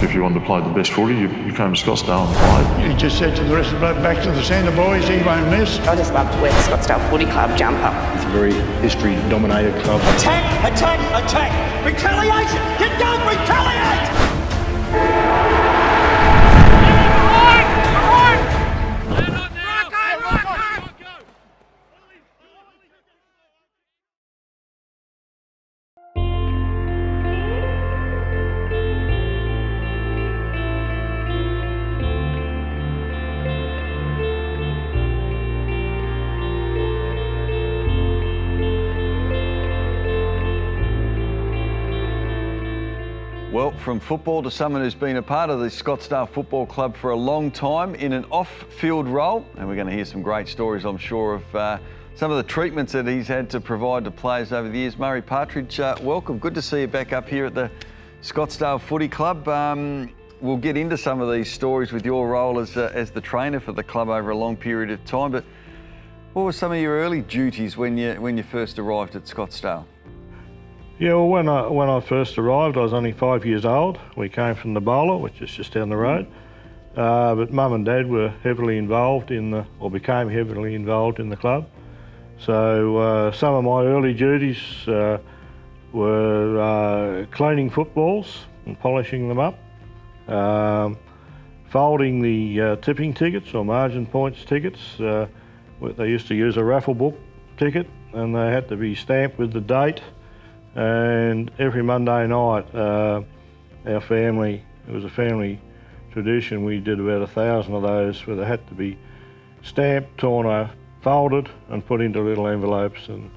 if you wanted to play the best footy, you came to Scottsdale and played. He just said to the rest of the bloke, back to the centre, boys, he won't miss. I just love to wear the Scottsdale Footy Club jumper. It's a very history-dominated club. Attack, attack, attack! Retaliation! Get down, retaliate! Well, from football to someone who's been a part of the Scottsdale Football Club for a long time in an off-field role, and we're going to hear some great stories, I'm sure, of some of the treatments that he's had to provide to players over the years. Murray Partridge, welcome. Good to see you back up here at the Scottsdale Footy Club. We'll get into some of these stories with your role as the trainer for the club over a long period of time, but what were some of your early duties when you first arrived at Scottsdale? Yeah, well, when I first arrived, I was only 5 years old. We came from the Bowler, which is just down the road. But Mum and Dad were heavily involved became heavily involved in the club. So some of my early duties were cleaning footballs and polishing them up, folding the tipping tickets or margin points tickets. They used to use a raffle book ticket, and they had to be stamped with the date. And every Monday night, our family, it was a family tradition, we did about 1,000 of those where they had to be stamped, torn off, folded and put into little envelopes. And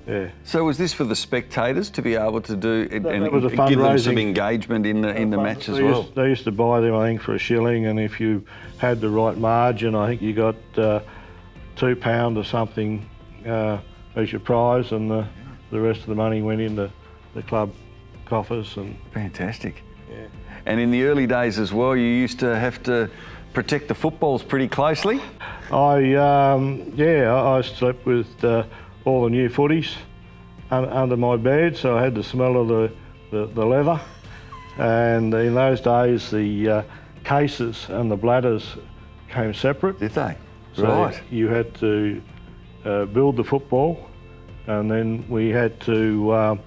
yeah. So was this for the spectators to be able to do and was a give them some engagement in the match as well? They used to buy them, I think, for $1, and if you had the right margin, I think you got £2 or something as your prize, and the rest of the money went into the club coffers. And fantastic. Yeah. And in the early days as well, you used to have to protect the footballs pretty closely? I slept with all the new footies under my bed, so I had the smell of the leather. And in those days, the cases and the bladders came separate. Did they? So right. You had to build the football, and then we had to,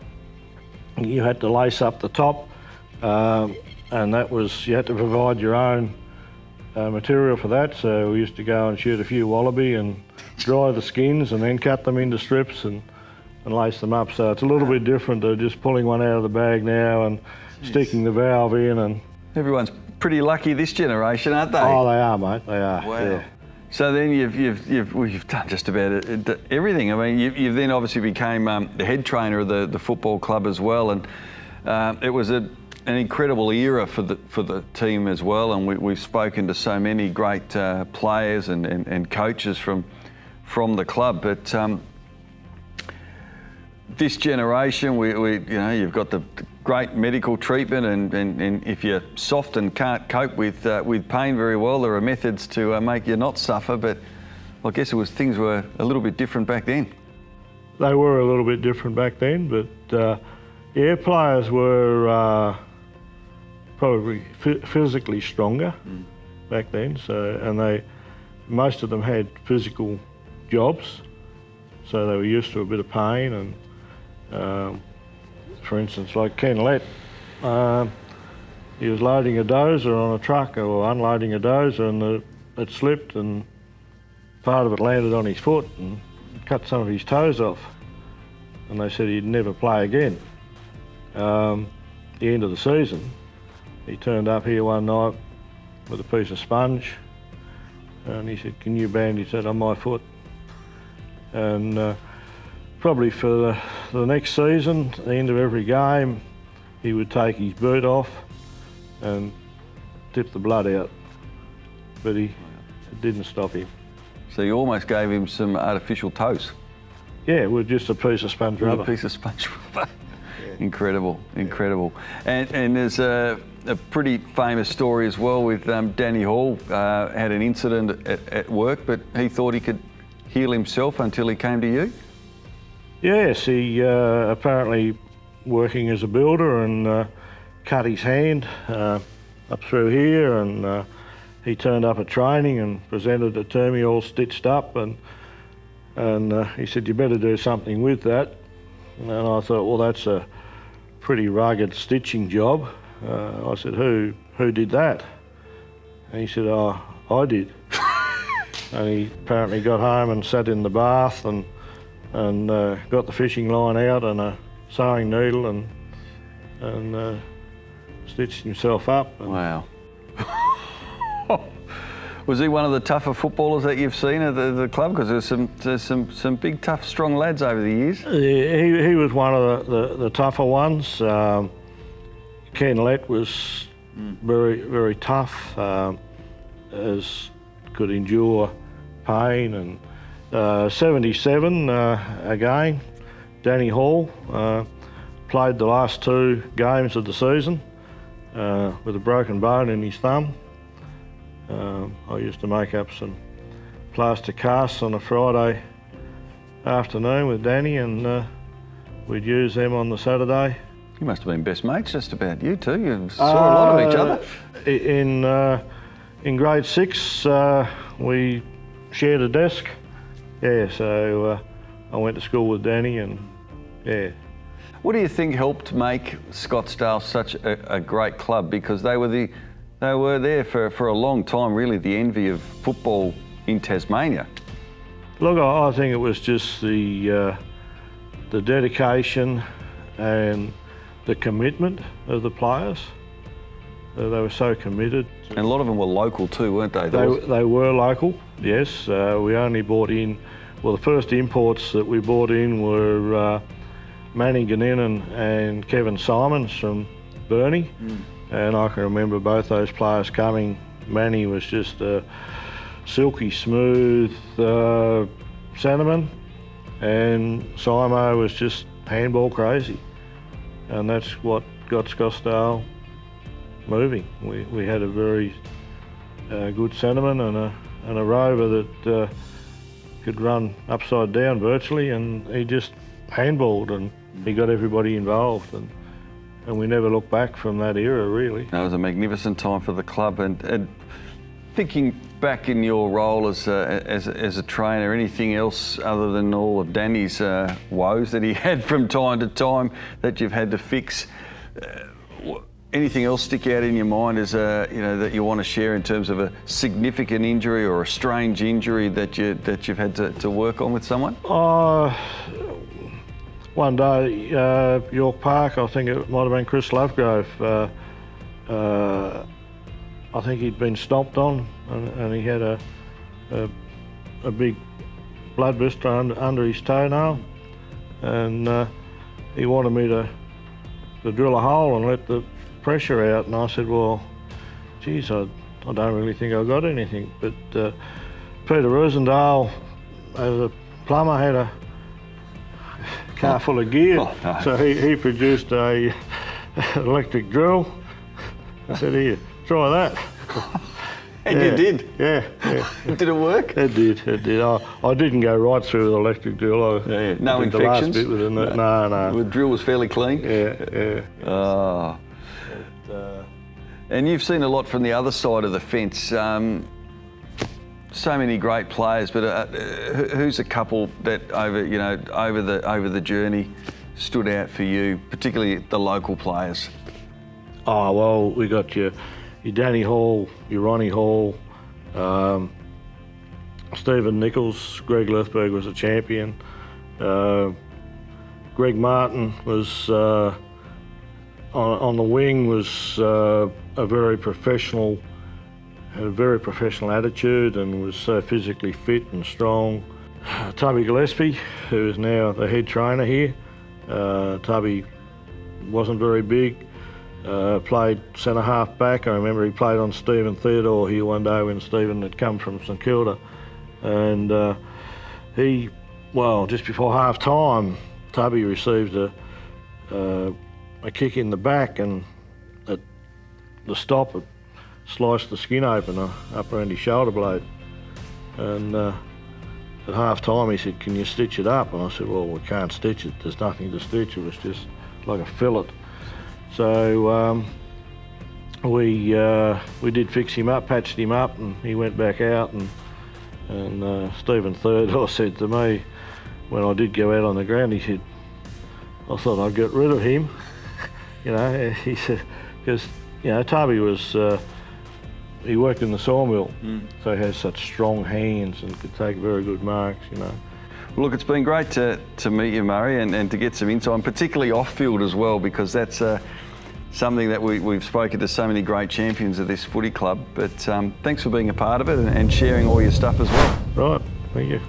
you had to lace up the top, and that was, you had to provide your own material for that. So we used to go and shoot a few wallaby and dry the skins and then cut them into strips and lace them up. So it's a little bit different to just pulling one out of the bag now and sticking the valve in. And everyone's pretty lucky this generation, aren't they? Oh, they are, mate, they are. Wow. Yeah. So then you've done just about everything. I mean, you've then obviously became the head trainer of the football club as well, and it was an incredible era for the team as well. And we've spoken to so many great players and coaches from the club. But this generation, you've got the great medical treatment, and if you're soft and can't cope with pain very well, there are methods to make you not suffer. But I guess things were a little bit different back then. They were a little bit different back then, but players were probably physically stronger back then. So, and most of them had physical jobs, so they were used to a bit of pain. And for instance, like Ken Lett, he was loading a dozer on a truck or unloading a dozer, and it slipped and part of it landed on his foot and cut some of his toes off. And they said he'd never play again. The end of the season, he turned up here one night with a piece of sponge, and he said, "Can you bandage that on my foot?" And probably for the next season, at the end of every game, he would take his boot off and tip the blood out, but it didn't stop him. So you almost gave him some artificial toes? Yeah, with just a piece of sponge rubber. A piece of sponge rubber. Yeah. Incredible. And there's a pretty famous story as well with Danny Hall. Had an incident at work, but he thought he could heal himself until he came to you? Yes, he apparently working as a builder, and cut his hand up through here, and he turned up at training and presented it to me all stitched up, and he said, you better do something with that. And I thought, well, that's a pretty rugged stitching job. I said, who did that? And he said, oh, I did. And he apparently got home and sat in the bath and got the fishing line out and a sewing needle and stitched himself up. Wow. Was he one of the tougher footballers that you've seen at the club? Because there's some big, tough, strong lads over the years. Yeah, he was one of the tougher ones. Ken Lett was very, very tough, as could endure pain. And 77 again, Danny Hall played the last 2 games of the season with a broken bone in his thumb. I used to make up some plaster casts on a Friday afternoon with Danny, and we'd use them on the Saturday. You must have been best mates just about, you two. You saw a lot of each other. In grade 6, we shared a desk. Yeah, so I went to school with Danny, and yeah. What do you think helped make Scottsdale such a great club? Because they were there for a long time, really the envy of football in Tasmania. Look, I think it was just the dedication and the commitment of the players. They were so committed. And a lot of them were local too, weren't they? They were local, yes. We only bought in, well, the first imports that we bought in were Manny Gannin and Kevin Simons from Burnie. And I can remember both those players coming. Manny was just a silky smooth centreman, and Simo was just handball crazy. And that's what got Scottsdale moving. We had a very good centreman and a rover that could run upside down virtually, and he just handballed and he got everybody involved. And we never looked back from that era, really. That was a magnificent time for the club. And thinking back in your role as a trainer, anything else other than all of Danny's woes that he had from time to time that you've had to fix? Anything else stick out in your mind as that you want to share in terms of a significant injury or a strange injury that you've had to work on with someone? One day, York Park, I think it might have been Chris Lovegrove. I think he'd been stomped on, and he had a big blood blister under his toenail, and he wanted me to drill a hole and let the pressure out. And I said, well, geez, I don't really think I got anything. But Peter Roozendaal, as a plumber, had a car full of gear, so he produced a electric drill. I said, here, try that. And you did? Yeah. Did it work? It did. I didn't go right through with the electric drill. No infections? The last bit with it. No. The drill was fairly clean? Yeah. Oh. And you've seen a lot from the other side of the fence. So many great players, but who's a couple that over the journey stood out for you, particularly the local players? Oh well, we got your Danny Hall, your Ronnie Hall, Stephen Nichols. Greg Lethberg was a champion. Greg Martin was on the wing, was a very professional. Had a very professional attitude and was so physically fit and strong. Tubby Gillespie, who is now the head trainer here. Tubby wasn't very big, played centre half back. I remember he played on Stephen Theodore here one day when Stephen had come from St Kilda. And just before half time, Tubby received a kick in the back, and at the stop it sliced the skin open up around his shoulder blade. And at half time he said, can you stitch it up? And I said, well, we can't stitch it. There's nothing to stitch. It was just like a fillet. So we did fix him up, patched him up, and he went back out. And Stephen Third said to me, when I did go out on the ground, he said, I thought I'd get rid of him. He said, because, Tubby was, he worked in the sawmill, so he has such strong hands and could take very good marks, Well, look, it's been great to meet you, Murray, and to get some insight, and particularly off-field as well, because that's something that we've spoken to so many great champions of this footy club. But thanks for being a part of it and sharing all your stuff as well. Right, thank you.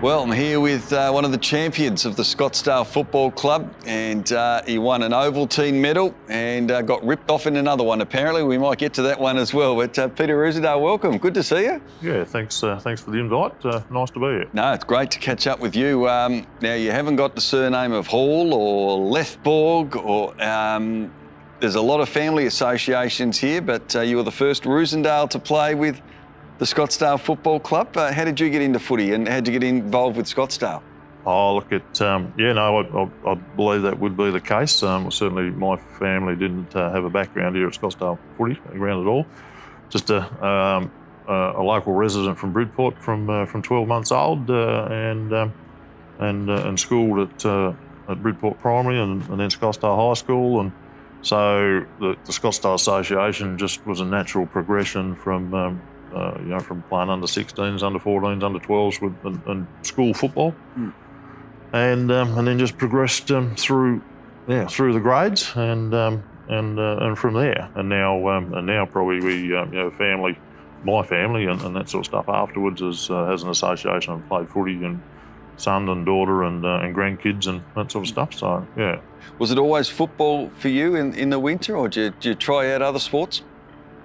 Well, I'm here with one of the champions of the Scottsdale Football Club, and he won an Ovaltine medal and got ripped off in another one, apparently. We might get to that one as well. But Peter Roozendaal, welcome. Good to see you. Yeah, thanks for the invite. Nice to be here. No, it's great to catch up with you. Now, you haven't got the surname of Hall or Lethborg, or there's a lot of family associations here, but you were the first Roozendaal to play with the Scottsdale Football Club. How did you get into footy and how did you get involved with Scottsdale? Oh, look, I believe that would be the case. Certainly my family didn't have a background here at Scottsdale footy background at all. Just a local resident from Bridport from 12 months old and schooled at Bridport Primary and then Scottsdale High School. And so the Scottsdale Association just was a natural progression from from playing under 16s, under 14s, under 12s and school football, and then just progressed through the grades and from there. And now probably my family and that sort of stuff afterwards has an association. I've played footy and son and daughter and grandkids and that sort of stuff. So yeah. Was it always football for you in the winter, or did you try out other sports?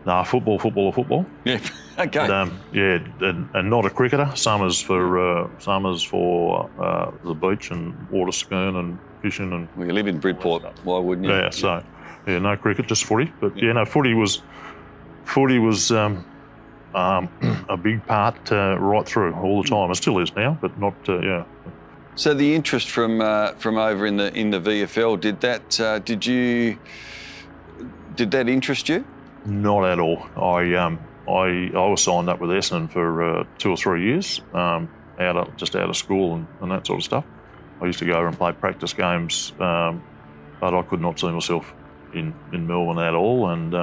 Nah, football. Yeah, okay. And not a cricketer. Summers for the beach and water skiing and fishing and. Well, you live in Bridport, why wouldn't you? Yeah, so no cricket, just footy. But footy was a big part right through all the time. It still is now, but not So the interest from over in the VFL, did that interest you? Not at all. I was signed up with Essendon for 2 or 3 years, out of school and that sort of stuff. I used to go over and play practice games, but I could not see myself in Melbourne at all. And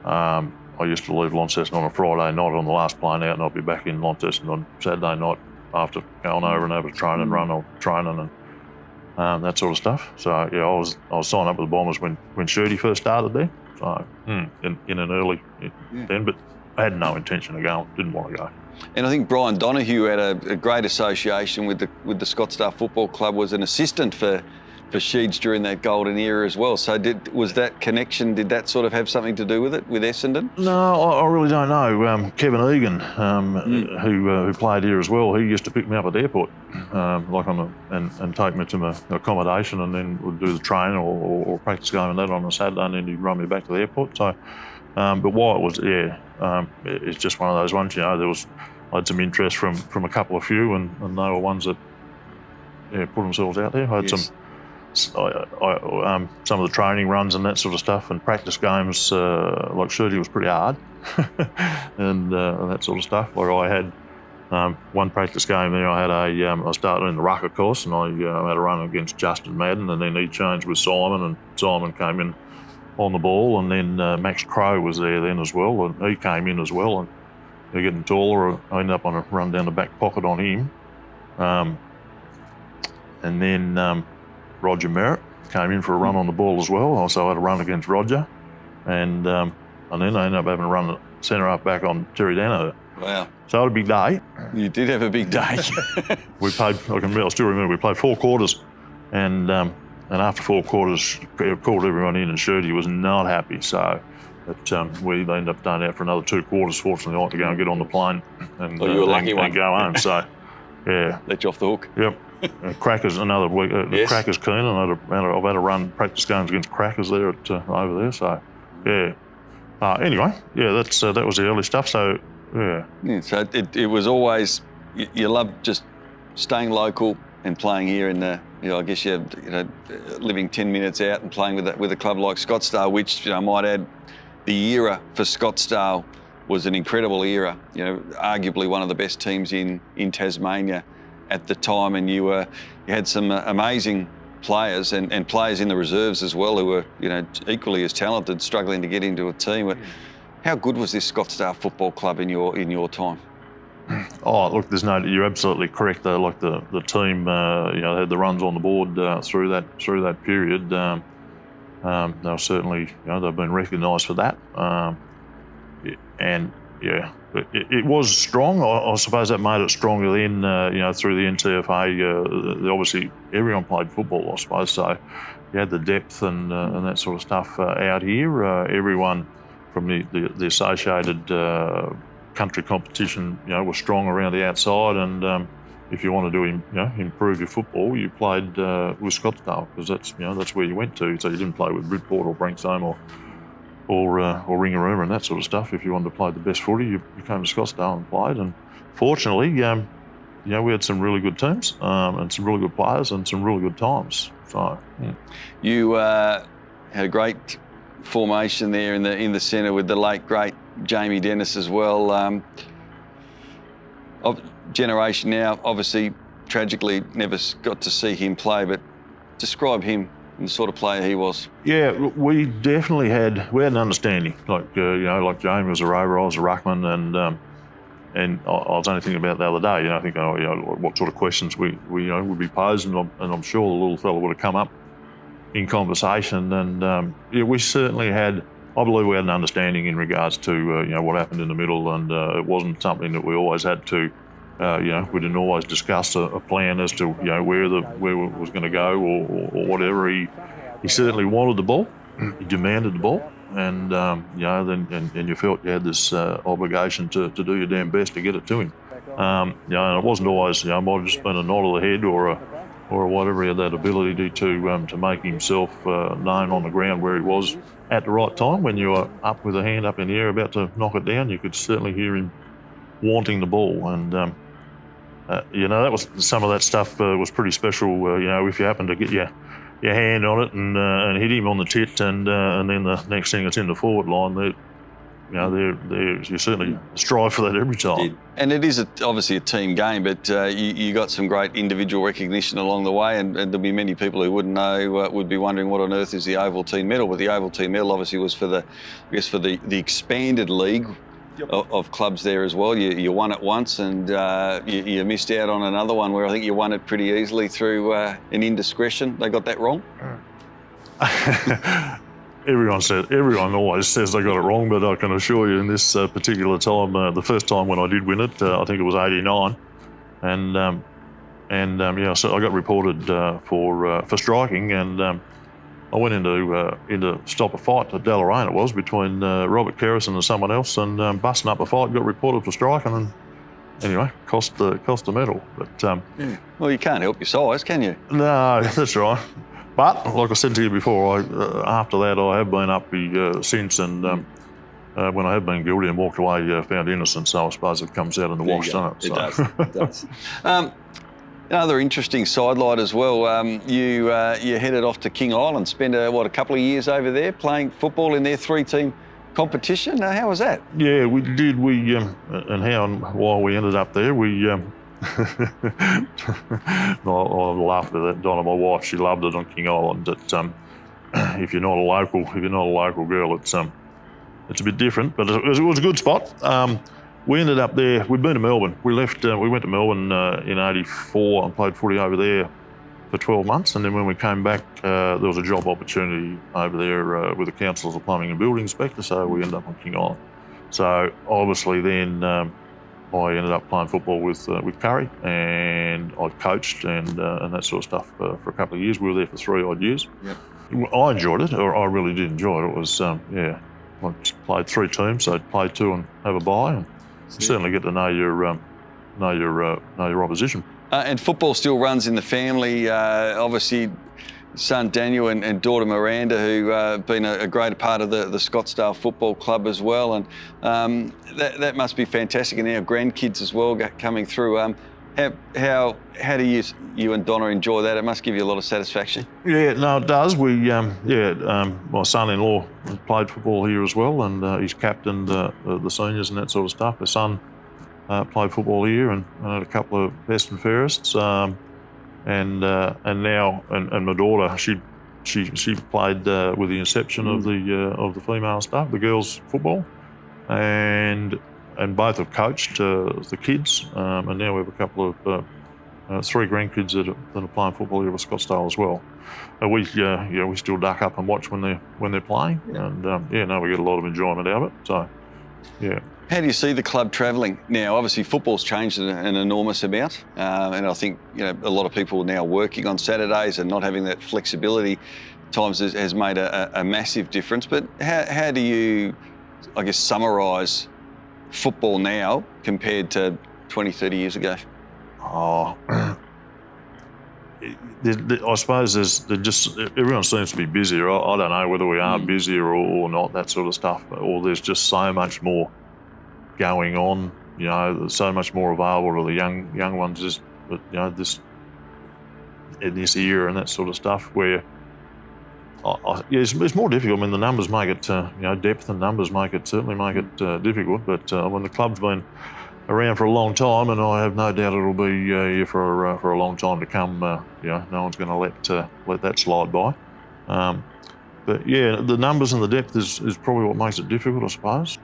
I used to leave Launceston on a Friday night on the last plane out, and I'd be back in Launceston on Saturday night after going over and have a train and run or training and that sort of stuff. So I was signed up with the Bombers when Shirty first started there. So in an early then, but I had no intention of going. Didn't want to go. And I think Brian Donahue had a great association with the Scottsdale Football Club. Was an assistant for Sheeds during that golden era as well. So was that connection? Did that sort of have something to do with it with Essendon? No, I really don't know. Kevin Egan, who played here as well, he used to pick me up at the airport, and take me to my accommodation, and then would do the train or practice game and that on a Saturday, and then he'd run me back to the airport. So, but why it was, it's just one of those ones. I had some interest from a couple of few, and they were ones that put themselves out there. I had some of the training runs and that sort of stuff, and practice games like Shirty was pretty hard, and that sort of stuff. Where I had one practice game there, I started in the ruck, of course, and I had a run against Justin Madden, and then he changed with Simon, and Simon came in on the ball, and then Max Crowe was there then as well, and he came in as well, and they're getting taller. I ended up on a run down the back pocket on him, and then Roger Merritt came in for a run on the ball as well. Also I had a run against Roger, and then I ended up having a run at centre up back on Terry Dano. Wow. So I had a big day. You did have a big day. We played, I still remember, we played 4 quarters, and after 4 quarters, called everyone in, and Shirty was not happy. So But we ended up staying out for another 2 quarters. Fortunately, I had to go and get on the plane and, you were a lucky one. and go home. So, yeah. Let you off the hook. Yep. Crackers another week. The Yes. Crackers keen, and I've had to run practice games against Crackers there over there. So, yeah. Anyway, yeah, that was the early stuff. So, yeah. Yeah, so it was always, you loved just staying local and playing here in the, I guess you're living 10 minutes out and playing with a club like Scottsdale, which I might add, the era for Scottsdale was an incredible era. Arguably one of the best teams in Tasmania at the time, and you had some amazing players and players in the reserves as well who were equally as talented, struggling to get into a team. How good was this Scottsdale Football Club in your time? Oh, look, you're absolutely correct though. Like the team, had the runs on the board through that period. They were certainly, they've been recognised for that. And yeah, it was strong. I suppose that made it stronger then. Through the NTFA, obviously everyone played football, I suppose. So you had the depth and that sort of stuff out here. Everyone from the associated country competition, was strong around the outside. And if you wanted to, improve your football, you played with Scottsdale, because that's where you went to. So you didn't play with Bridport or Branksome or Ringarooma and that sort of stuff. If you wanted to play the best footy, you came to Scottsdale and played. And fortunately, we had some really good teams and some really good players and some really good times. So yeah. You had a great formation there in the centre with the late great Jamie Dennis as well. Generation now, obviously, tragically never got to see him play, but describe him and the sort of player he was. Yeah, we definitely had an understanding. Like Jamie was a rover, I was a ruckman, and I was only thinking about the other day. I think what sort of questions we would be posed, and I'm sure the little fella would have come up in conversation. And we certainly had. I believe we had an understanding in regards to what happened in the middle, and it wasn't something that we always had to. We didn't always discuss a plan as to where it was going to go or whatever. He certainly wanted the ball. He demanded the ball, and then you felt you had this obligation to do your damn best to get it to him. And it wasn't always. It might have just been a nod of the head or whatever. He had that ability to make himself known on the ground where he was at the right time. When you were up with a hand up in the air about to knock it down, you could certainly hear him wanting the ball. And that was some of that stuff was pretty special. If you happen to get your hand on it and hit him on the tit, and then the next thing it's in the forward line, you certainly strive for that every time. And it is obviously a team game, but you got some great individual recognition along the way, and there'll be many people who wouldn't know, would be wondering what on earth is the Ovaltine medal. But the Ovaltine medal obviously was for the expanded league of clubs there as well. You won it once, and you missed out on another one where I think you won it pretty easily through an indiscretion. They got that wrong? Everyone always says they got it wrong, but I can assure you in this particular time, the first time when I did win it, I think it was '89, so I got reported for striking, and I went into stop a fight at Deloraine. It was between Robert Kerrison and someone else, and busting up a fight, got reported for striking, and anyway, cost the medal. But well, you can't help your size, can you? No, that's right. But like I said to you before, after that I have been up since, and when I have been guilty and walked away, found innocent. So I suppose it comes out in the wash, doesn't it? It does. Another interesting sidelight as well. You headed off to King Island, spent a couple of years over there playing football in their 3-team competition. How was that? Yeah, we did. And how and why we ended up there. I laughed at that. Donna, my wife, she loved it on King Island. That if you're not a local girl, it's a bit different. But it was a good spot. We ended up there. We'd been to Melbourne. We left. We went to Melbourne in '84 and played footy over there for 12 months. And then when we came back, there was a job opportunity over there with the council as a plumbing and building inspector. So we ended up on King Island. So obviously then. I ended up playing football with Curry, and I coached and that sort of stuff for a couple of years. We were there for 3 odd years. Yep. I enjoyed it, or I really did enjoy it. It was, I played 3 teams, so play 2 and have a bye, and certainly get to know your opposition. And football still runs in the family. Obviously, son Daniel and daughter Miranda, who have been a great part of the Scottsdale Football Club as well, and that must be fantastic. And our grandkids as well coming through. How do you and Donna enjoy that? It must give you a lot of satisfaction. Yeah, no, it does. My son-in-law played football here as well, and he's captained the seniors and that sort of stuff. My son played football here and had a couple of best and fairest. And now my daughter, she played with the inception of the female stuff, the girls' football, and both have coached the kids, and now we have a couple of 3 grandkids that are playing football here with Scottsdale as well. We still duck up and watch when they're playing, and we get a lot of enjoyment out of it. So, yeah. How do you see the club travelling now? Obviously, football's changed an enormous amount, and I think a lot of people now working on Saturdays and not having that flexibility at times has made a massive difference. But how do you, I guess, summarise football now compared to 20, 30 years ago? I suppose everyone seems to be busier. I don't know whether we are busier or not, that sort of stuff, or there's just so much more going on. There's so much more available to the young ones this in this era and that sort of stuff, where it's more difficult. I mean, the numbers make it, depth and numbers certainly make it difficult. But when the club's been around for a long time, and I have no doubt it'll be here for a long time to come. No one's going to let that slide by. But yeah, the numbers and the depth is probably what makes it difficult, I suppose.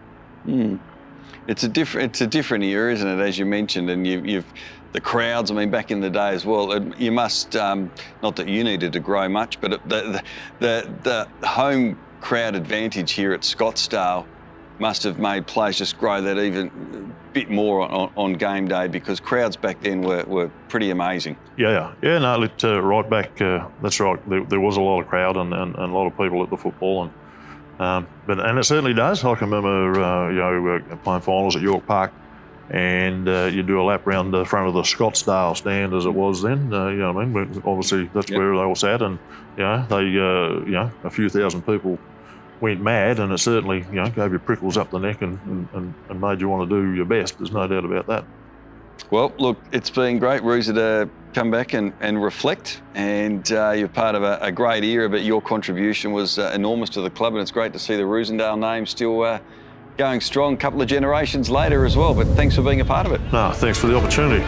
It's a different era, isn't it? As you mentioned, and you've the crowds. I mean, back in the day as well, you must not that you needed to grow much, but the home crowd advantage here at Scottsdale must have made players just grow that even a bit more on game day, because crowds back then were pretty amazing. Yeah. No, right back. That's right. There was a lot of crowd and a lot of people at the football, and it certainly does. I can remember playing finals at York Park, and you do a lap round the front of the Scottsdale stand as it was then. You know what I mean? Obviously that's where they all sat, and a few thousand people went mad, and it certainly gave you prickles up the neck and made you want to do your best. There's no doubt about that. Well, look, it's been great, Rooza, to come back and reflect, and you're part of a great era, but your contribution was enormous to the club, and it's great to see the Roozendaal name still going strong a couple of generations later as well. But thanks for being a part of it. No, thanks for the opportunity.